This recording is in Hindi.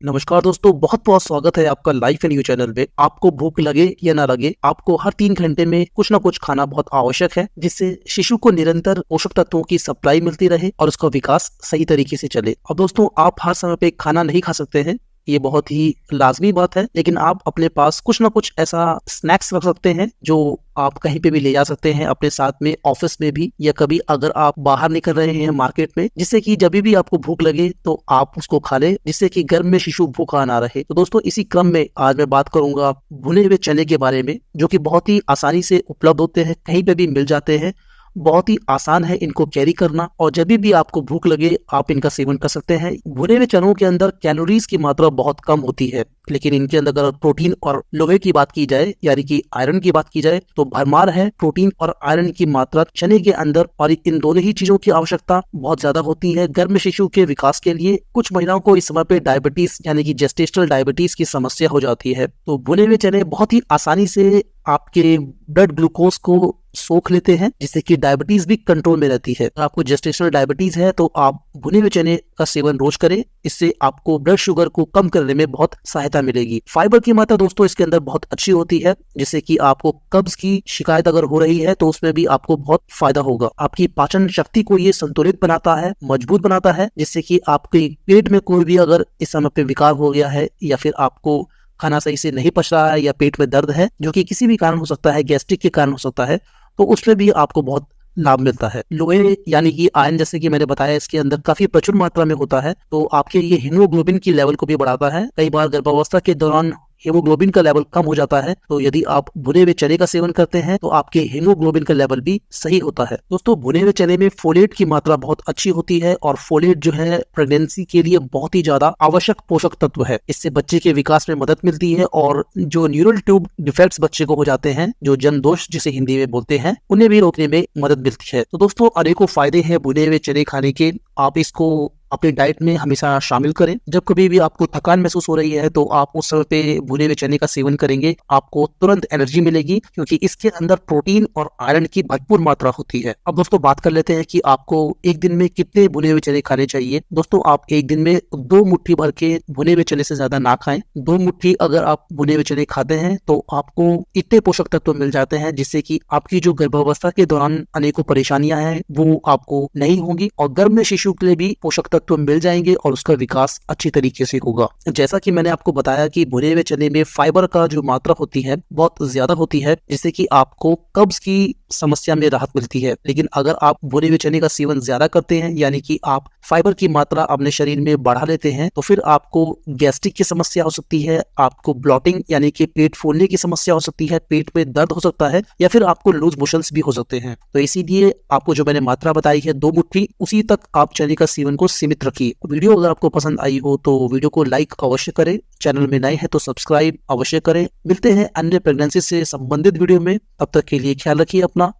नमस्कार दोस्तों, बहुत बहुत स्वागत है आपका लाइफ एंड यू चैनल में। आपको भूख लगे या ना लगे, आपको हर 3 घंटे में कुछ ना कुछ खाना बहुत आवश्यक है, जिससे शिशु को निरंतर पोषक तत्वों की सप्लाई मिलती रहे और उसका विकास सही तरीके से चले। अब दोस्तों, आप हर समय पे खाना नहीं खा सकते हैं, ये बहुत ही लाजमी बात है, लेकिन आप अपने पास कुछ ना कुछ ऐसा स्नैक्स रख सकते हैं जो आप कहीं पे भी ले जा सकते हैं, अपने साथ में ऑफिस में भी, या कभी अगर आप बाहर निकल रहे हैं मार्केट में, जिससे कि जब भी आपको भूख लगे तो आप उसको खा लें, जिससे कि घर में शिशु भूखा ना रहे। तो दोस्तों, इसी क्रम में आज मैं बात करूंगा भुने हुए चने के बारे में, जो कि बहुत ही आसानी से उपलब्ध होते हैं, कहीं पे भी मिल जाते हैं। बहुत ही आसान है इनको कैरी करना, और जब भी आपको भूख लगे आप इनका सेवन कर सकते हैं। भुने हुए चनों के अंदर कैलोरीज की मात्रा बहुत कम होती है, लेकिन इनके अंदर अगर प्रोटीन और लोहे की बात की जाए, यानी कि आयरन की बात की जाए, तो भरमार है। प्रोटीन और आयरन की मात्रा चने के अंदर, और इन दोनों ही चीजों की आवश्यकता बहुत ज्यादा होती है गर्भ में शिशु के विकास के लिए। कुछ महिलाओं को इस समय पे डायबिटीज यानी कि जेस्टेशनल डायबिटीज की समस्या हो जाती है, तो भुने हुए चने बहुत ही आसानी से आपके ब्लड ग्लूकोज को सोख लेते हैं, जिससे कि डायबिटीज भी कंट्रोल में रहती है। अगर आपको जेस्टेशनल डायबिटीज है तो आप भुने हुए चने का सेवन रोज करें, इससे आपको ब्लड शुगर को कम करने में बहुत सहायता मिलेगी। फाइबर की मात्रा दोस्तों इसके अंदर बहुत अच्छी होती है, जिससे कि आपको कब्ज की शिकायत अगर हो रही है तो उसमें भी आपको बहुत फायदा होगा। आपकी पाचन शक्ति को ये संतुलित बनाता है, मजबूत बनाता है, जिससे कि आपके पेट में कोई भी अगर इस समय पे विकार हो गया है, या फिर आपको खाना सही से नहीं पच रहा है, या पेट में दर्द है, जो कि किसी भी कारण हो सकता है, गैस्ट्रिक के कारण हो सकता है, तो उसमें भी आपको बहुत लाभ मिलता है। लोहे यानी कि आयरन, जैसे कि मैंने बताया, इसके अंदर काफी प्रचुर मात्रा में होता है, तो आपके ये हीमोग्लोबिन की लेवल को भी बढ़ाता है। कई बार गर्भावस्था के दौरान हीमोग्लोबिन का लेवल कम हो जाता है, तो यदि आप भुने हुए चने का सेवन करते हैं तो आपके हीमोग्लोबिन का लेवल भी सही होता है। दोस्तों, भुने हुए चने में फोलेट की मात्रा बहुत अच्छी होती है, और फोलेट जो है प्रेगनेंसी के लिए बहुत ही ज्यादा आवश्यक पोषक तत्व है। इससे बच्चे के विकास में मदद मिलती है, और जो न्यूरल ट्यूब डिफेक्ट्स बच्चे को हो जाते हैं, जो जन्म दोष जिसे हिंदी में बोलते हैं, उन्हें भी रोकने में मदद मिलती है। तो दोस्तों, अनेकों फायदे हैं भुने हुए चने खाने के। आप इसको अपनी डाइट में हमेशा शामिल करें। जब कभी भी आपको थकान महसूस हो रही है तो आप उस समय पे भुने हुए चने का सेवन करेंगे, आपको तुरंत एनर्जी मिलेगी, क्योंकि इसके अंदर प्रोटीन और आयरन की भरपूर मात्रा होती है। अब दोस्तों, बात कर लेते हैं कि आपको एक दिन में कितने भुने हुए चने खाने चाहिए। दोस्तों, आप एक दिन में 2 मुट्ठी भर के भुने हुए चने से ज्यादा ना खाएं। 2 मुट्ठी अगर आप भुने हुए चने खाते हैं तो आपको इतने पोषक तत्व मिल जाते हैं, जिससे कि आपकी जो गर्भावस्था के दौरान अनेकों परेशानियां हैं वो आपको नहीं होंगी, और गर्भ में शिशु के लिए भी पोषक तो मिल जाएंगे, और उसका विकास अच्छी तरीके से होगा। जैसा कि मैंने आपको बताया कि भुने हुए चने में फाइबर का जो मात्रा होती है बहुत ज्यादा होती है, जिससे कि आपको कब्ज की समस्या में राहत मिलती है। लेकिन अगर आप भुने हुए चने का सेवन ज्यादा करते हैं, यानी कि आप फाइबर की मात्रा अपने शरीर में बढ़ा लेते हैं, तो फिर आपको गैस्ट्रिक की समस्या हो सकती है, आपको ब्लॉटिंग यानी कि पेट फूलने की समस्या हो सकती है, पेट में दर्द हो सकता है, या फिर आपको लूज मोशंस भी हो सकते हैं। तो इसीलिए आपको जो मैंने मात्रा बताई है 2 मुट्ठी, उसी तक आप चने का सेवन को सीमित रखिए। वीडियो अगर आपको पसंद आई हो तो वीडियो को लाइक अवश्य करें, चैनल में नए हैं तो सब्सक्राइब अवश्य करें। मिलते हैं अन्य प्रेगनेंसी से संबंधित वीडियो में, तब तक के लिए ख्याल रखिए अपना।